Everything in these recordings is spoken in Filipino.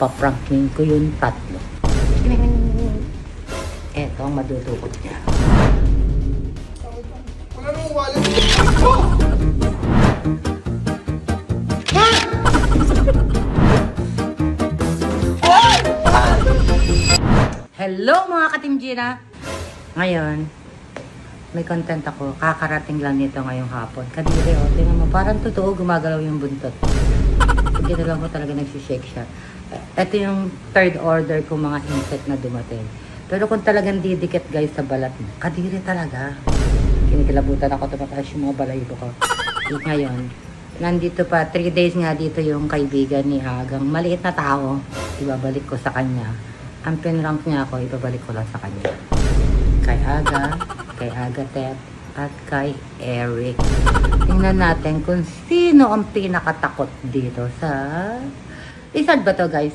papranking ko yung tatlo. Eto ang madudukot niya. Wala nang wallet. Hello mga ka-Team Gina! Ngayon, may content ako. Kakarating lang nito ngayong hapon. Kadiri, o, tingnan mo, parang totoo gumagalaw yung buntot. Ginalaw mo talaga nagsishake siya. Ito yung third order ko mga insect na dumating. Pero kung talagang didikit guys sa balat mo, kadiri talaga. Kinikilabutan ako, tumataas yung mga balayibo ko. Ngayon, nandito pa, 3 days nga dito yung kaibigan ni Agang. Maliit na tao, ibabalik ko sa kanya. Ang pinrank niya ako, ibabalik ko lang sa kanya. Kay Aga, kay Agatep, at kay Eric. Tingnan natin kung sino ang pinakatakot dito sa... Lizard ba to guys?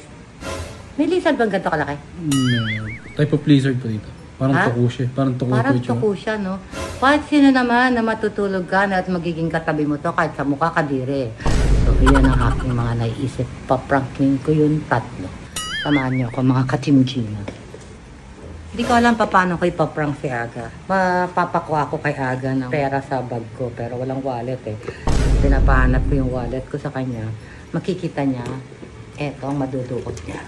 May lizard bang ganito kalaki? Type of lizard po dito. Parang tuko siya. Parang tuko siya, no? Kahit sino naman na matutulog ka na at magiging katabi mo to, kahit sa mukha kadire. So, iyan ang aking mga naiisip. Papranking ko yung tatlo. Samahan niyo ako mga ka-Team Gina. Hindi ko alam pa paano ko ipaprank si Aga. Mapapakuha ko kay Aga ng pera sa bag ko pero walang wallet eh. Pinapahanap ko yung wallet ko sa kanya. Makikita niya, eto ang madudukot niya.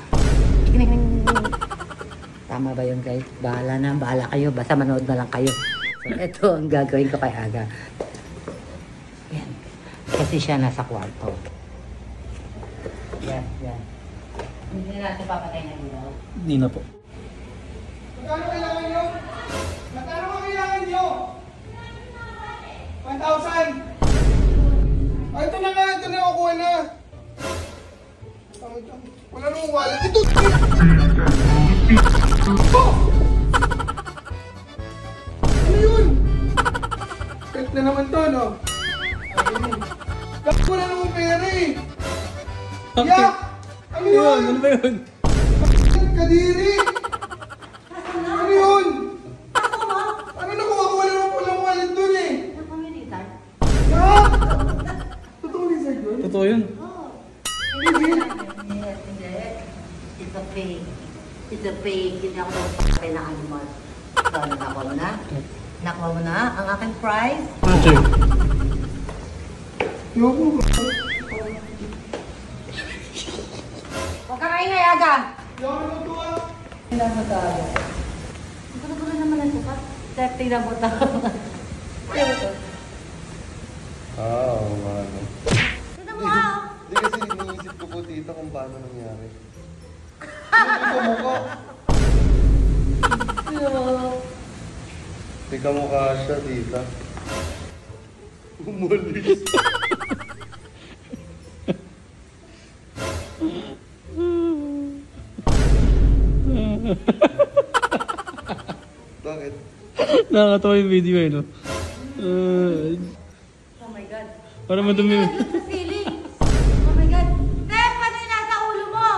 Tama ba yun guys? Bahala na, bahala kayo. Basta manood na lang kayo. So eto ang gagawin ko kay Aga. Yan. Kasi siya nasa kwarto. Yan, yan. Hindi na natin papatay na ilaw. Hindi na po. Magkano kailangan nyo? Magkano kailangan nyo? 1,000! Ay, ito na nga, ito na, kukuha na. Wala nang wallet. Ito! Oh! Ano yun? Kahit na naman to, no? Bakit wala namang pera eh? Yak! Ano yun? Ano ba yun? Kadiri! Ano yun? Ano nakuha ko? Wala naman palang wallet dun eh. Yak! Totoo lizard yun? Totoo yun. Hindi. It's a fake. It's a fake. Hindi ako nagpapay na animal. So, nakakuha mo na? Nakuha mo na ang aking prize? Sure. Yoko. Huwag ka maingay, Aga! Yoko na ito ah. Tingnan mo tayo. Gulo-gulo naman ang sukat. Tingnan mo tayo. Tingnan mo to. Oo, ano. Tingnan mo nga! Hindi kasi iniisip ko po tita kung paano nangyari. Hindi ko mukha. Hindi ka mukha siya, tita. Umalis. Bakit? Nakakatawa yung video eh, no? Oh my God. Para madumi. Look sa ceiling. Oh my God. Tep, ano yung nasa ulo mo?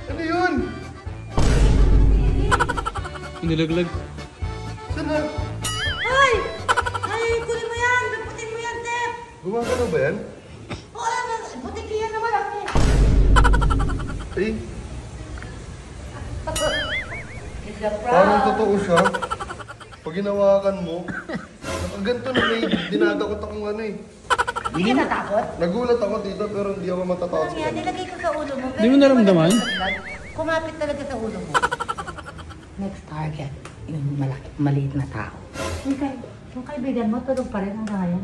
Ano yun? Inilaglag. Saan na? Ay! Ay, kunin mo yan. Daputin mo yan, Tep. Gumagano ba yan? Oo, butik yan naman ako. Eh, It's a parang prank. totoo siya. Pag ginawakan mo, nakaganto na may dinadakot akong ano eh. Hindi ka natakot? Nagulat ako dito pero hindi ako matatakot Ano sa yan? kanya. Nilagay ko sa ulo mo. Di mo naramdaman? Kumapit talaga sa ulo mo. Next target, yung maliit na tao. Yung kaibigan mo, tulog pa rin hanggang ngayon.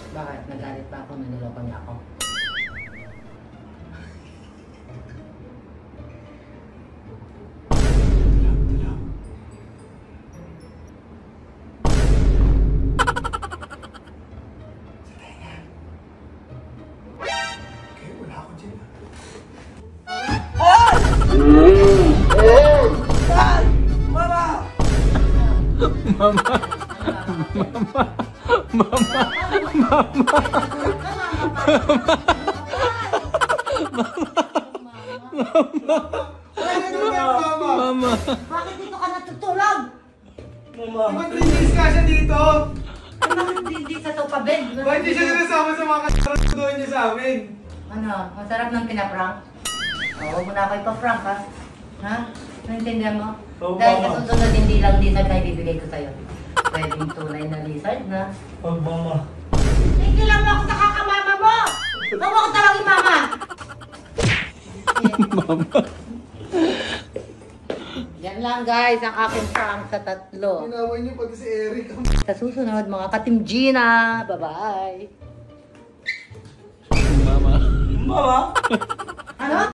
Bakit? Nagalit ba ako? Naniloko niya ako? Mama. Bakit dito ka natutulog? Ba't linis ka siya dito? Bakit hindi sa sofa bed? Ba't hindi siya sinasama sa mga kasaluduhan niya sa amin? Ano? Masarap ng pinaprank? Oo, huwag mo na ako ipaprank ha? Ha? Naintindihan mo? Oo, Dahil mama. sa susunod hindi lang lizard na ibibigay ko sa'yo. Pwedeng tunay na lizard na. Pag mama. Hindi lang mo ako sa kakamama mo! Huwag mo ako tawagin mama! Mama. Yan lang guys, ang aking prank sa tatlo. Inaway niyo pati si Eric. Sa susunod, mga Katim Gina. Bye-bye! Mama. Mama? Ano?